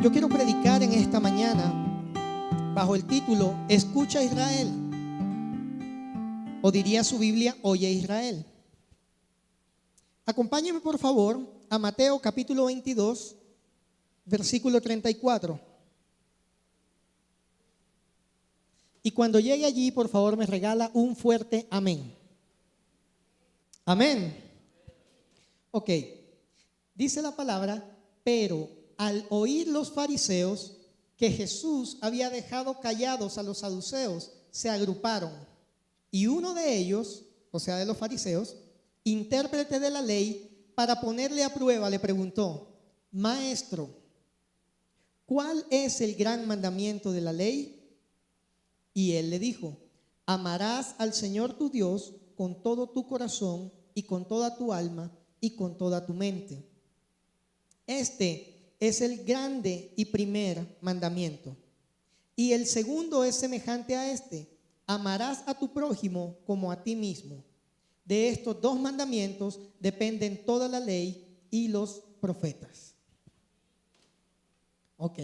Yo quiero predicar en esta mañana bajo el título Escucha Israel, o diría su Biblia, Oye Israel. Acompáñeme por favor a Mateo capítulo 22, versículo 34. Y cuando llegue allí, por favor, me regala un fuerte amén. Amén. Ok, dice la palabra, pero al oír los fariseos que Jesús había dejado callados a los saduceos, se agruparon. Y uno de ellos, o sea de los fariseos, intérprete de la ley, para ponerle a prueba, le preguntó: Maestro, ¿cuál es el gran mandamiento de la ley? Y él le dijo: amarás al Señor tu Dios con todo tu corazón y con toda tu alma y con toda tu mente. Este es el grande y primer mandamiento. Y el segundo es semejante a este: amarás a tu prójimo como a ti mismo. De estos dos mandamientos dependen toda la ley y los profetas. Ok.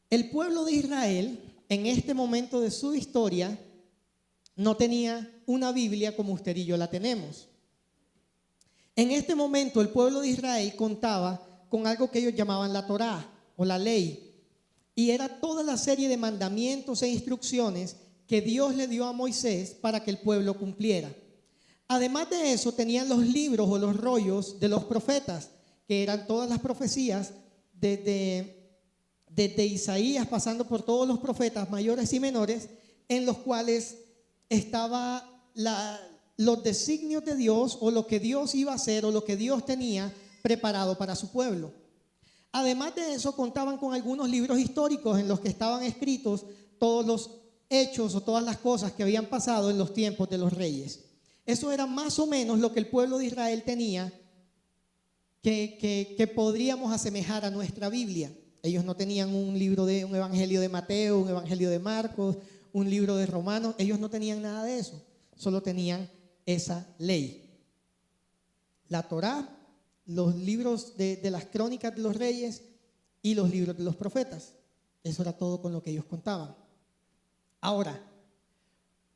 El pueblo de Israel, en este momento de su historia, no tenía una Biblia como usted y yo la tenemos. En este momento el pueblo de Israel contaba con algo que ellos llamaban la Torá o la ley, y era toda la serie de mandamientos e instrucciones que Dios le dio a Moisés para que el pueblo cumpliera. Además de eso, tenían los libros o los rollos de los profetas, que eran todas las profecías desde Isaías, pasando por todos los profetas mayores y menores, en los cuales estaba los designios de Dios, o lo que Dios iba a hacer, o lo que Dios tenía preparado para su pueblo. Además de eso, contaban con algunos libros históricos en los que estaban escritos todos los hechos o todas las cosas que habían pasado en los tiempos de los reyes. Eso era más o menos lo que el pueblo de Israel tenía, que podríamos asemejar a nuestra Biblia. Ellos no tenían un evangelio de Mateo, un evangelio de Marcos, un libro de Romanos. Ellos no tenían nada de eso. Solo tenían esa ley. La Torá, los libros de las crónicas de los reyes y los libros de los profetas. Eso era todo con lo que ellos contaban. Ahora,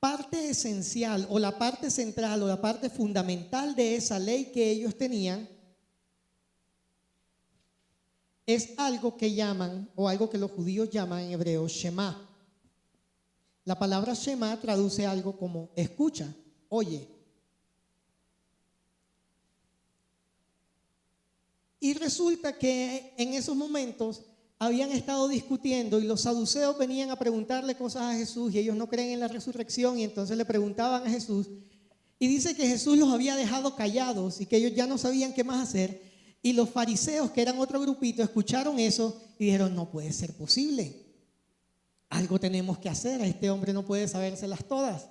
parte esencial o la parte central o la parte fundamental de esa ley que ellos tenían es algo que llaman, o algo que los judíos llaman en hebreo, Shema. La palabra Shema traduce algo como escucha, oye. Y resulta que en esos momentos habían estado discutiendo, y los saduceos venían a preguntarle cosas a Jesús, y ellos no creen en la resurrección, y entonces le preguntaban a Jesús, y dice que Jesús los había dejado callados y que ellos ya no sabían qué más hacer. Y los fariseos, que eran otro grupito, escucharon eso y dijeron: no puede ser posible, algo tenemos que hacer, a este hombre no puede sabérselas todas.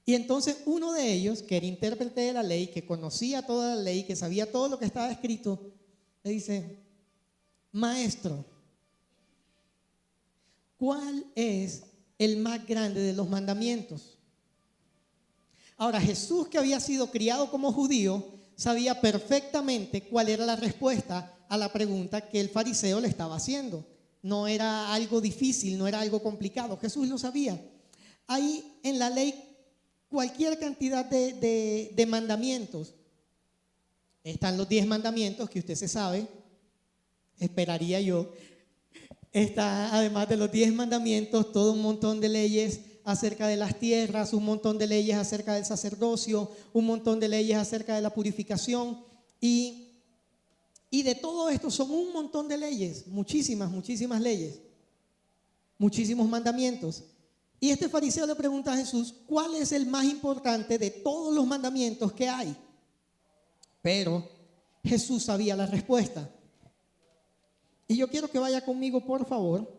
Y entonces uno de ellos, que era intérprete de la ley, que conocía toda la ley, que sabía todo lo que estaba escrito, le dice: Maestro, ¿cuál es el más grande de los mandamientos? Ahora, Jesús, que había sido criado como judío, sabía perfectamente cuál era la respuesta a la pregunta que el fariseo le estaba haciendo. No era algo difícil, no era algo complicado. Jesús lo sabía. Hay en la ley cualquier cantidad de mandamientos. Están los 10 mandamientos que usted se sabe, esperaría yo. Está, además de los 10 mandamientos, todo un montón de leyes acerca de las tierras, un montón de leyes acerca del sacerdocio, un montón de leyes acerca de la purificación, y de todo esto son un montón de leyes, muchísimas leyes, muchísimos mandamientos. Y este fariseo le pregunta a Jesús: ¿cuál es el más importante de todos los mandamientos que hay? Pero Jesús sabía la respuesta. Y yo quiero que vaya conmigo, por favor,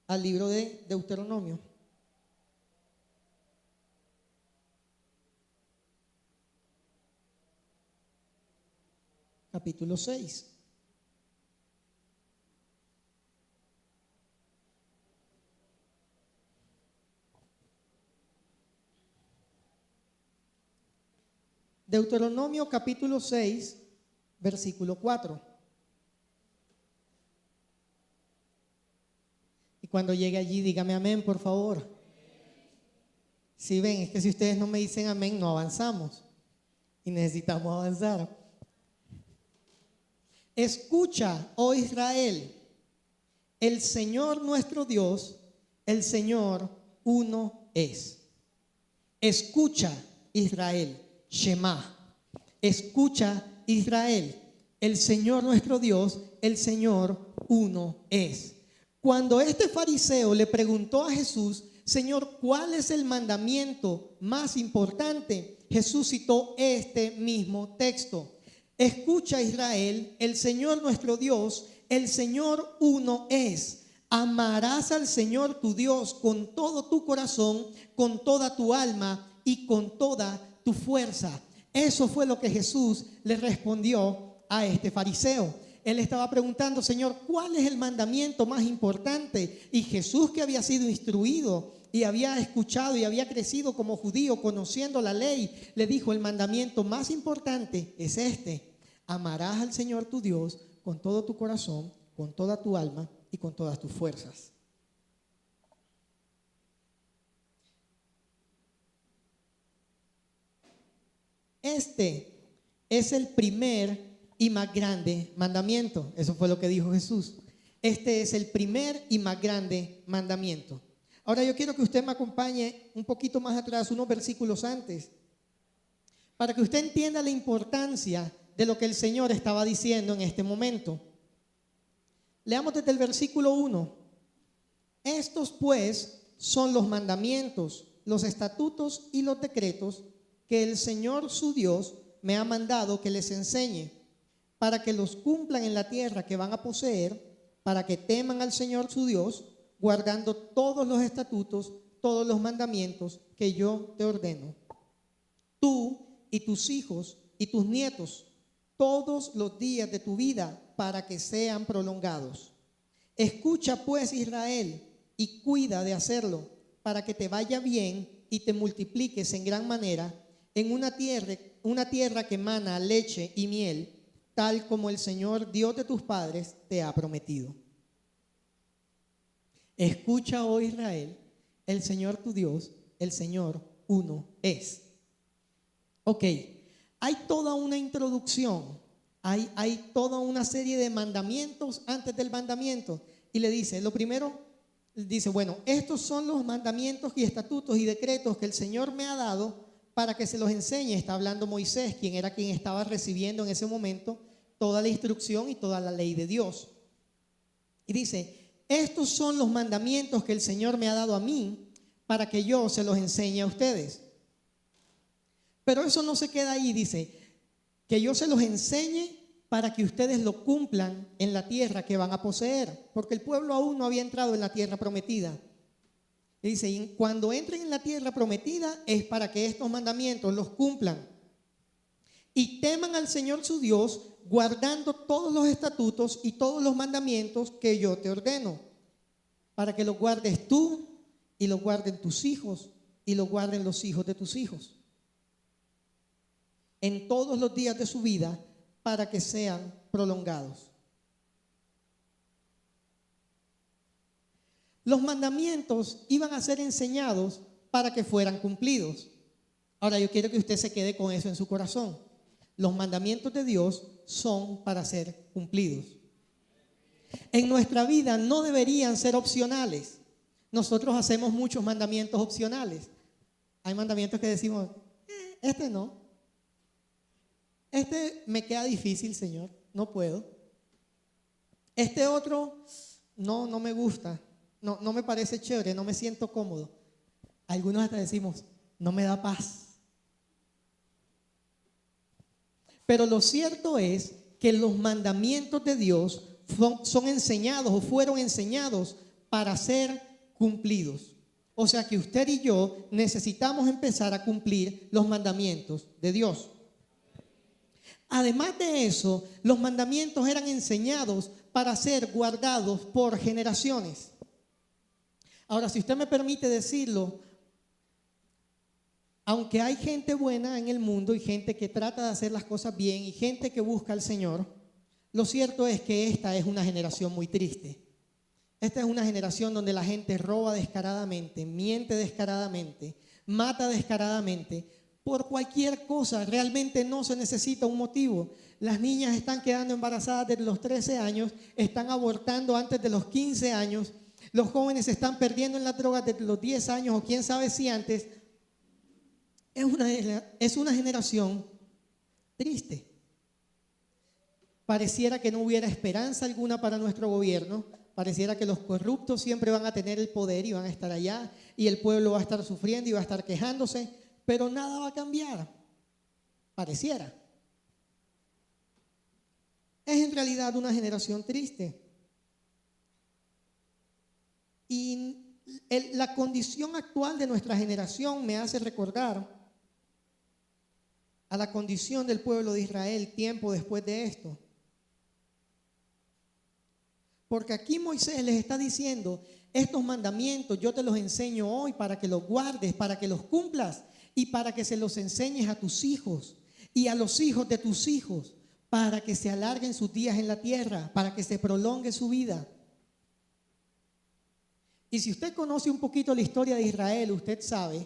al libro de Deuteronomio. Capítulo 6. Deuteronomio capítulo 6, versículo 4. Y cuando llegue allí, dígame amén, por favor. Si ven, es que si ustedes no me dicen amén, no avanzamos. Y necesitamos avanzar. Escucha, oh Israel, el Señor nuestro Dios, el Señor uno es. Escucha, Israel, Shema. Escucha, Israel, el Señor nuestro Dios, el Señor uno es. Cuando este fariseo le preguntó a Jesús, Señor, ¿cuál es el mandamiento más importante? Jesús citó este mismo texto. Escucha, Israel, el Señor nuestro Dios, el Señor uno es. Amarás al Señor tu Dios con todo tu corazón, con toda tu alma y con toda tu fuerza. Eso fue lo que Jesús le respondió a este fariseo. Él estaba preguntando, Señor, ¿cuál es el mandamiento más importante? Y Jesús, que había sido instruido y había escuchado y había crecido como judío, conociendo la ley, le dijo, el mandamiento más importante es este: amarás al Señor tu Dios con todo tu corazón, con toda tu alma y con todas tus fuerzas. Este es el primer y más grande mandamiento. Eso fue lo que dijo Jesús. Este es el primer y más grande mandamiento. Ahora yo quiero que usted me acompañe un poquito más atrás, unos versículos antes, para que usted entienda la importancia de lo que el Señor estaba diciendo en este momento. Leamos desde el versículo 1. Estos pues son los mandamientos, los estatutos y los decretos que el Señor su Dios me ha mandado que les enseñe, para que los cumplan en la tierra que van a poseer, para que teman al Señor su Dios, guardando todos los estatutos, todos los mandamientos que yo te ordeno. Tú y tus hijos y tus nietos, todos los días de tu vida, para que sean prolongados. Escucha pues, Israel, y cuida de hacerlo, para que te vaya bien y te multipliques en gran manera en una tierra que emana leche y miel, tal como el Señor Dios de tus padres te ha prometido. Escucha, oh Israel, el Señor tu Dios, el Señor uno es. Ok, hay toda una introducción, hay toda una serie de mandamientos antes del mandamiento. Y le dice, lo primero, dice, bueno, estos son los mandamientos y estatutos y decretos que el Señor me ha dado para que se los enseñe. Está hablando Moisés, quien estaba recibiendo en ese momento toda la instrucción y toda la ley de Dios. Y dice, estos son los mandamientos que el Señor me ha dado a mí para que yo se los enseñe a ustedes. Pero eso no se queda ahí, dice, que yo se los enseñe para que ustedes lo cumplan en la tierra que van a poseer, porque el pueblo aún no había entrado en la tierra prometida. Y dice, y cuando entren en la tierra prometida es para que estos mandamientos los cumplan y teman al Señor su Dios, guardando todos los estatutos y todos los mandamientos que yo te ordeno, para que los guardes tú y los guarden tus hijos y los guarden los hijos de tus hijos en todos los días de su vida, para que sean prolongados. Los mandamientos iban a ser enseñados para que fueran cumplidos. Ahora yo quiero que usted se quede con eso en su corazón. Los mandamientos de Dios son para ser cumplidos. En nuestra vida no deberían ser opcionales. Nosotros hacemos muchos mandamientos opcionales. Hay mandamientos que decimos, este no. Este me queda difícil, Señor, no puedo. Este otro, no me gusta, no me parece chévere, no me siento cómodo. Algunos hasta decimos, no me da paz. Pero lo cierto es que los mandamientos de Dios son enseñados o fueron enseñados para ser cumplidos. O sea que usted y yo necesitamos empezar a cumplir los mandamientos de Dios. Además de eso, los mandamientos eran enseñados para ser guardados por generaciones. Ahora, si usted me permite decirlo, aunque hay gente buena en el mundo y gente que trata de hacer las cosas bien y gente que busca al Señor, lo cierto es que esta es una generación muy triste. Esta es una generación donde la gente roba descaradamente, miente descaradamente, mata descaradamente, por cualquier cosa. Realmente no se necesita un motivo. Las niñas están quedando embarazadas desde los 13 años, están abortando antes de los 15 años, los jóvenes se están perdiendo en las drogas desde los 10 años o quién sabe si antes. Es una generación triste. Pareciera que no hubiera esperanza alguna para nuestro gobierno. Pareciera que los corruptos siempre van a tener el poder y van a estar allá y el pueblo va a estar sufriendo y va a estar quejándose, pero nada va a cambiar. Pareciera. Es en realidad una generación triste. Y la condición actual de nuestra generación me hace recordar a la condición del pueblo de Israel tiempo después de esto. Porque aquí Moisés les está diciendo, estos mandamientos yo te los enseño hoy para que los guardes, para que los cumplas y para que se los enseñes a tus hijos y a los hijos de tus hijos, para que se alarguen sus días en la tierra, para que se prolongue su vida. Y si usted conoce un poquito la historia de Israel, usted sabe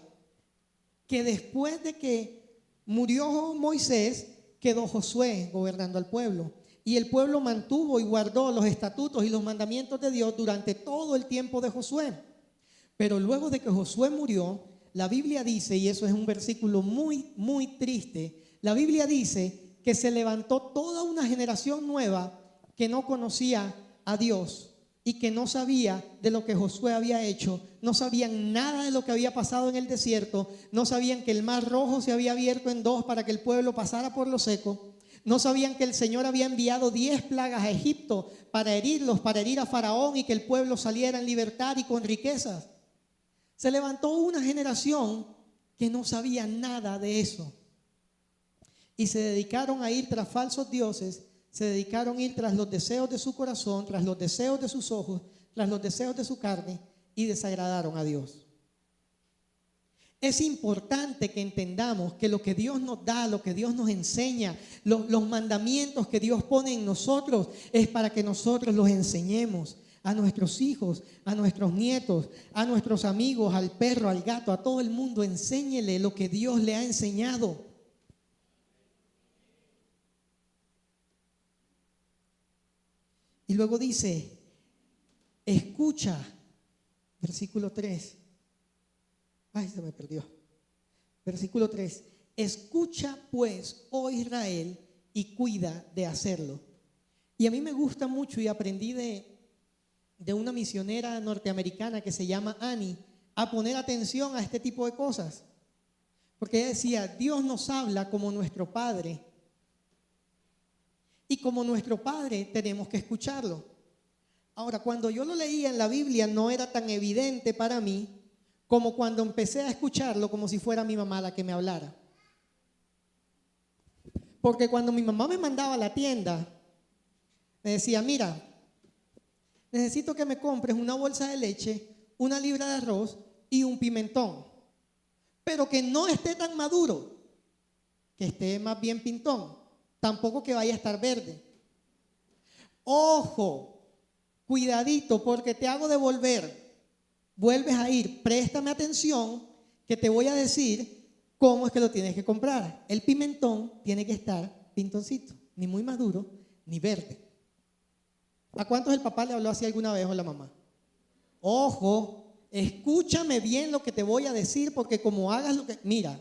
que después de que murió Moisés, quedó Josué gobernando al pueblo. Y el pueblo mantuvo y guardó los estatutos y los mandamientos de Dios durante todo el tiempo de Josué. Pero luego de que Josué murió, la Biblia dice, y eso es un versículo muy, muy triste, la Biblia dice que se levantó toda una generación nueva que no conocía a Dios y que no sabía de lo que Josué había hecho, no sabían nada de lo que había pasado en el desierto, no sabían que el mar rojo se había abierto en dos para que el pueblo pasara por lo seco. No sabían que el Señor había enviado 10 plagas a Egipto para herirlos, para herir a Faraón y que el pueblo saliera en libertad y con riquezas. Se levantó una generación que no sabía nada de eso. Y se dedicaron a ir tras falsos dioses, se dedicaron a ir tras los deseos de su corazón, tras los deseos de sus ojos, tras los deseos de su carne y desagradaron a Dios. Es importante que entendamos que lo que Dios nos da, lo que Dios nos enseña, los mandamientos que Dios pone en nosotros es para que nosotros los enseñemos a nuestros hijos, a nuestros nietos, a nuestros amigos, al perro, al gato, a todo el mundo. Enséñele lo que Dios le ha enseñado. Y luego dice, escucha, versículo 3. Ay, se me perdió. Versículo 3. Escucha pues, oh Israel, y cuida de hacerlo. Y a mí me gusta mucho y aprendí de una misionera norteamericana que se llama Annie a poner atención a este tipo de cosas. Porque ella decía, Dios nos habla como nuestro Padre. Y como nuestro Padre tenemos que escucharlo. Ahora, cuando yo lo leía en la Biblia no era tan evidente para mí como cuando empecé a escucharlo como si fuera mi mamá la que me hablara. Porque cuando mi mamá me mandaba a la tienda, me decía, mira, necesito que me compres una bolsa de leche, una libra de arroz y un pimentón. Pero que no esté tan maduro, que esté más bien pintón. Tampoco que vaya a estar verde. Ojo, cuidadito, porque te hago devolver. Vuelves a ir, préstame atención, que te voy a decir cómo es que lo tienes que comprar. El pimentón tiene que estar pintoncito, ni muy maduro, ni verde. ¿A cuántos el papá le habló así alguna vez o la mamá? Ojo, escúchame bien lo que te voy a decir, porque como hagas lo que... Mira,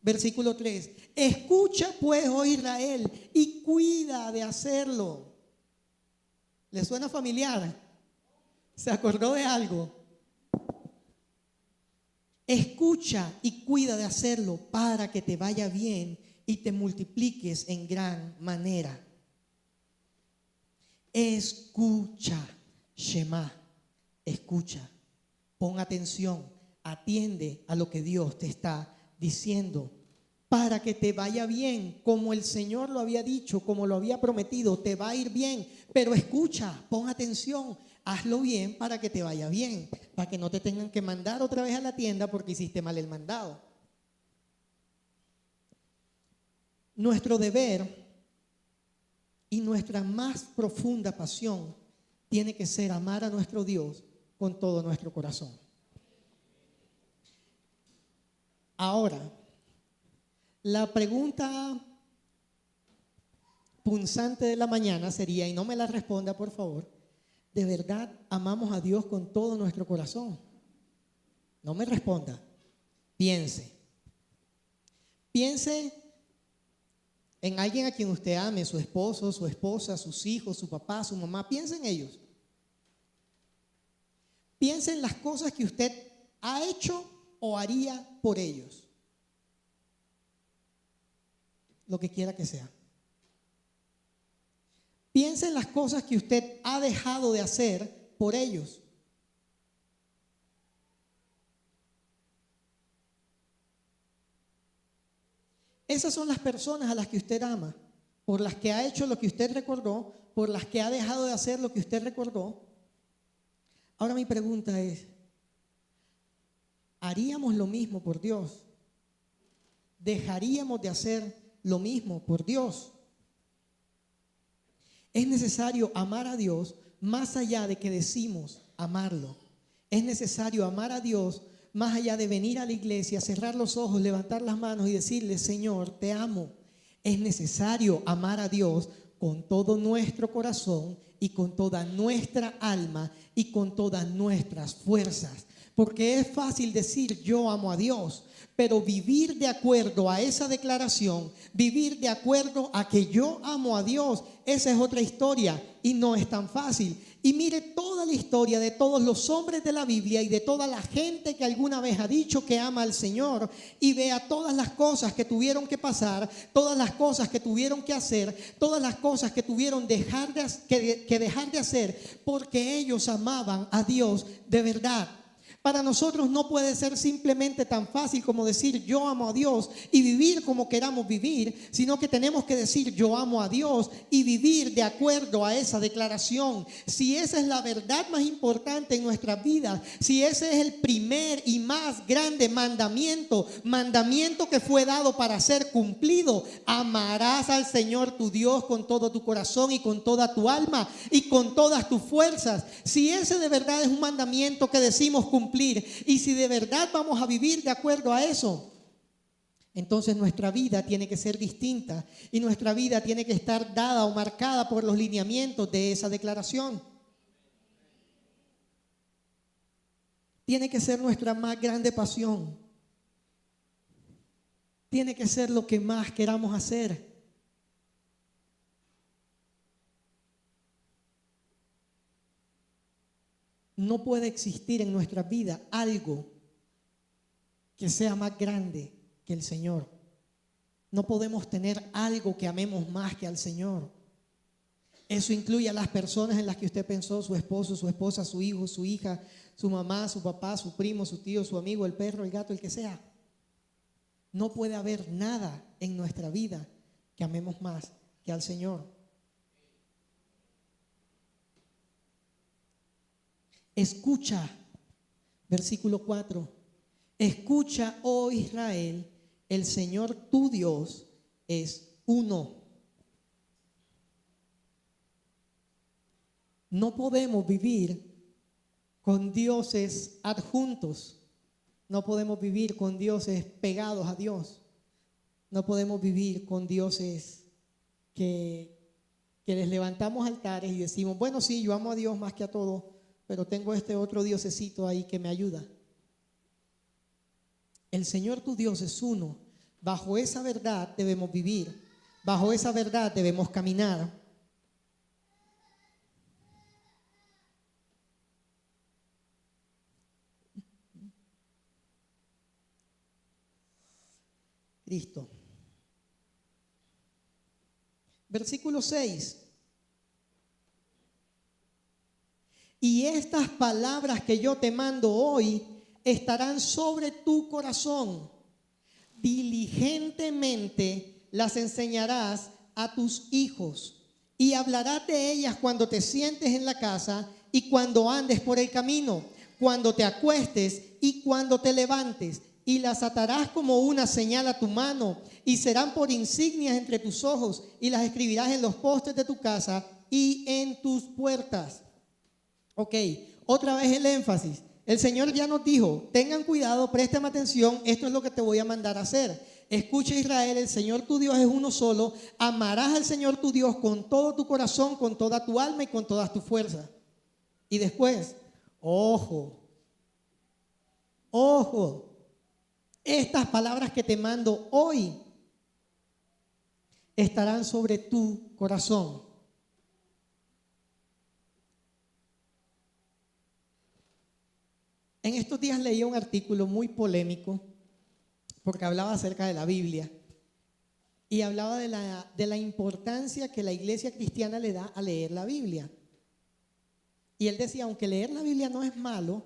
versículo 3. Escucha pues, oh Israel, y cuida de hacerlo. ¿Le suena familiar? ¿Se acordó de algo? Escucha y cuida de hacerlo para que te vaya bien y te multipliques en gran manera. Escucha, Shema, escucha, pon atención, atiende a lo que Dios te está diciendo para que te vaya bien, como el Señor lo había dicho, como lo había prometido, te va a ir bien, pero escucha, pon atención, hazlo bien para que te vaya bien, para que no te tengan que mandar otra vez a la tienda porque hiciste mal el mandado. Nuestro deber y nuestra más profunda pasión tiene que ser amar a nuestro Dios con todo nuestro corazón. Ahora, la pregunta punzante de la mañana sería, y no me la responda por favor, ¿de verdad amamos a Dios con todo nuestro corazón? No me responda. Piense en alguien a quien usted ame, su esposo, su esposa, sus hijos, su papá, su mamá. Piense en ellos. Piense en las cosas que usted ha hecho o haría por ellos. Lo que quiera que sea. Piense en las cosas que usted ha dejado de hacer por ellos. Esas son las personas a las que usted ama, por las que ha hecho lo que usted recordó, por las que ha dejado de hacer lo que usted recordó. Ahora mi pregunta es, ¿haríamos lo mismo por Dios? ¿Dejaríamos de hacer lo mismo por Dios? Es necesario amar a Dios más allá de que decimos amarlo. Es necesario amar a Dios más allá de venir a la iglesia, cerrar los ojos, levantar las manos y decirle, Señor, te amo. Es necesario amar a Dios con todo nuestro corazón y con toda nuestra alma y con todas nuestras fuerzas. Porque es fácil decir yo amo a Dios, pero vivir de acuerdo a esa declaración, vivir de acuerdo a que yo amo a Dios, esa es otra historia y no es tan fácil. Y mire toda la historia de todos los hombres de la Biblia y de toda la gente que alguna vez ha dicho que ama al Señor y vea todas las cosas que tuvieron que pasar, todas las cosas que tuvieron que hacer, todas las cosas que tuvieron que dejar de hacer porque ellos amaban a Dios de verdad. Para nosotros no puede ser simplemente tan fácil como decir yo amo a Dios y vivir como queramos vivir, sino que tenemos que decir yo amo a Dios y vivir de acuerdo a esa declaración. Si esa es la verdad más importante en nuestras vidas, si ese es el primer y más grande mandamiento que fue dado para ser cumplido, amarás al Señor tu Dios con todo tu corazón y con toda tu alma y con todas tus fuerzas. Si ese de verdad es un mandamiento que decimos cumplir, y si de verdad vamos a vivir de acuerdo a eso, entonces nuestra vida tiene que ser distinta y nuestra vida tiene que estar dada o marcada por los lineamientos de esa declaración. Tiene que ser nuestra más grande pasión. Tiene que ser lo que más queramos hacer. No puede existir en nuestra vida algo que sea más grande que el Señor. No podemos tener algo que amemos más que al Señor. Eso incluye a las personas en las que usted pensó, su esposo, su esposa, su hijo, su hija, su mamá, su papá, su primo, su tío, su amigo, el perro, el gato, el que sea. No puede haber nada en nuestra vida que amemos más que al Señor. Escucha, versículo 4. Escucha, oh Israel, el Señor tu Dios es uno. No podemos vivir con dioses adjuntos. No podemos vivir con dioses pegados a Dios. No podemos vivir con dioses que les levantamos altares y decimos, bueno, sí, yo amo a Dios más que a todo, pero tengo este otro diosecito ahí que me ayuda. El Señor tu Dios es uno. Bajo esa verdad debemos vivir. Bajo esa verdad debemos caminar. Listo. Versículo 6. Y estas palabras que yo te mando hoy estarán sobre tu corazón. Diligentemente las enseñarás a tus hijos y hablarás de ellas cuando te sientes en la casa y cuando andes por el camino, cuando te acuestes y cuando te levantes. Y las atarás como una señal a tu mano y serán por insignias entre tus ojos y las escribirás en los postes de tu casa y en tus puertas. Ok, otra vez el énfasis. El Señor ya nos dijo, tengan cuidado, préstame atención, esto es lo que te voy a mandar a hacer. Escucha, Israel, el Señor tu Dios es uno solo. Amarás al Señor tu Dios con todo tu corazón, con toda tu alma y con todas tus fuerzas. Y después, ojo, estas palabras que te mando hoy estarán sobre tu corazón. En estos días leí un artículo muy polémico porque hablaba acerca de la Biblia y hablaba de la importancia que la iglesia cristiana le da a leer la Biblia. Y él decía, aunque leer la Biblia no es malo,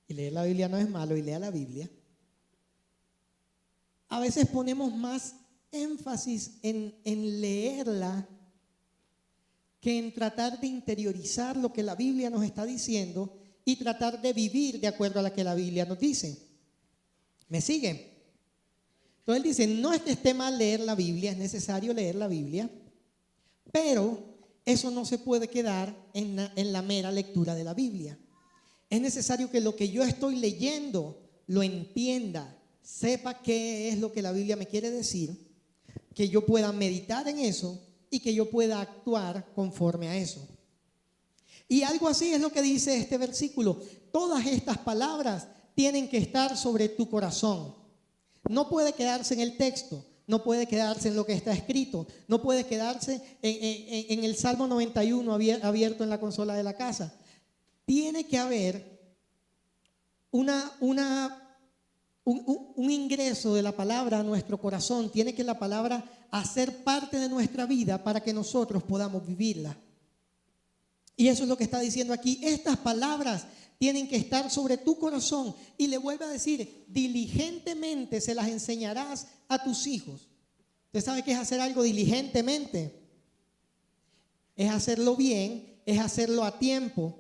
y leer la Biblia no es malo, y lea la Biblia, a veces ponemos más énfasis en leerla que en tratar de interiorizar lo que la Biblia nos está diciendo y tratar de vivir de acuerdo a lo que la Biblia nos dice. ¿Me siguen? Entonces él dice, no es que esté mal leer la Biblia, es necesario leer la Biblia, pero eso no se puede quedar en la mera lectura de la Biblia. Es necesario que lo que yo estoy leyendo lo entienda, sepa qué es lo que la Biblia me quiere decir, que yo pueda meditar en eso y que yo pueda actuar conforme a eso. Y algo así es lo que dice este versículo. Todas estas palabras tienen que estar sobre tu corazón. No puede quedarse en el texto, no puede quedarse en lo que está escrito, no puede quedarse en el Salmo 91 abierto en la consola de la casa. Tiene que haber un ingreso de la palabra a nuestro corazón. Tiene que la palabra hacer parte de nuestra vida para que nosotros podamos vivirla. Y eso es lo que está diciendo aquí. Estas palabras tienen que estar sobre tu corazón. Y le vuelve a decir, diligentemente se las enseñarás a tus hijos. ¿Usted sabe qué es hacer algo diligentemente? Es hacerlo bien, es hacerlo a tiempo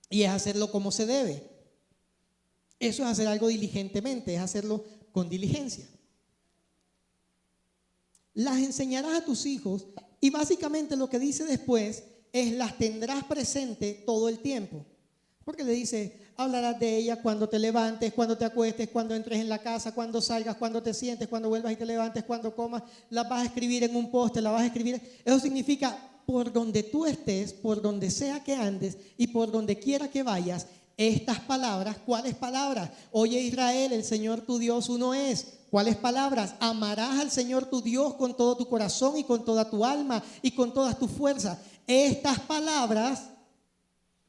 y es hacerlo como se debe. Eso es hacer algo diligentemente, es hacerlo con diligencia. Las enseñarás a tus hijos y básicamente lo que dice después es las tendrás presente todo el tiempo. Porque le dice, hablarás de ellas cuando te levantes, cuando te acuestes, cuando entres en la casa, cuando salgas, cuando te sientes, cuando vuelvas y te levantes, cuando comas. Las vas a escribir en un poste, las vas a escribir. Eso significa por donde tú estés, por donde sea que andes y por donde quiera que vayas. Estas palabras, ¿cuáles palabras? Oye Israel, el Señor tu Dios uno es. ¿Cuáles palabras? Amarás al Señor tu Dios con todo tu corazón y con toda tu alma y con todas tus fuerzas. Estas palabras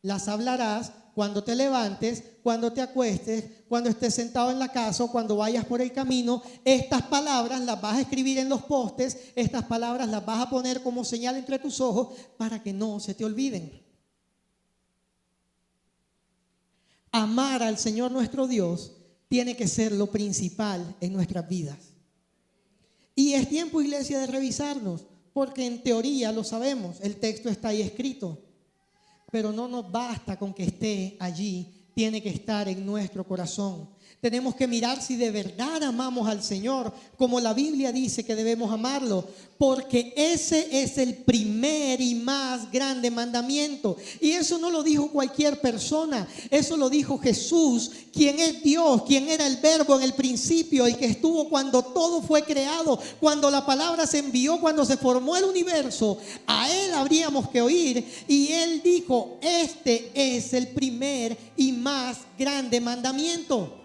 las hablarás cuando te levantes, cuando te acuestes, cuando estés sentado en la casa o cuando vayas por el camino. Estas palabras las vas a escribir en los postes, estas palabras las vas a poner como señal entre tus ojos para que no se te olviden. Amar al Señor nuestro Dios tiene que ser lo principal en nuestras vidas. Y es tiempo, iglesia, de revisarnos, porque en teoría lo sabemos, el texto está ahí escrito, pero no nos basta con que esté allí, tiene que estar en nuestro corazón. Tenemos que mirar si de verdad amamos al Señor, como la Biblia dice que debemos amarlo, porque ese es el primer y más grande mandamiento. Y eso no lo dijo cualquier persona, eso lo dijo Jesús, quien es Dios, quien era el Verbo en el principio, el que estuvo cuando todo fue creado, cuando la palabra se envió, cuando se formó el universo. A Él habríamos que oír, y Él dijo, este es el primer y más grande mandamiento.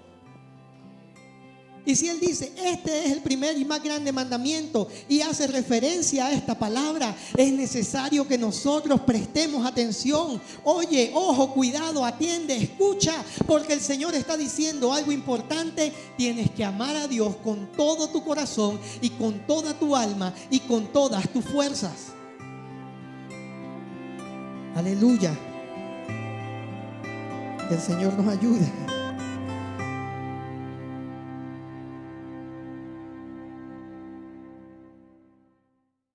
Y si Él dice, este es el primer y más grande mandamiento, y hace referencia a esta palabra, es necesario que nosotros prestemos atención. Oye, ojo, cuidado, atiende, escucha, porque el Señor está diciendo algo importante. Tienes que amar a Dios con todo tu corazón y con toda tu alma y con todas tus fuerzas. Aleluya. Que el Señor nos ayude.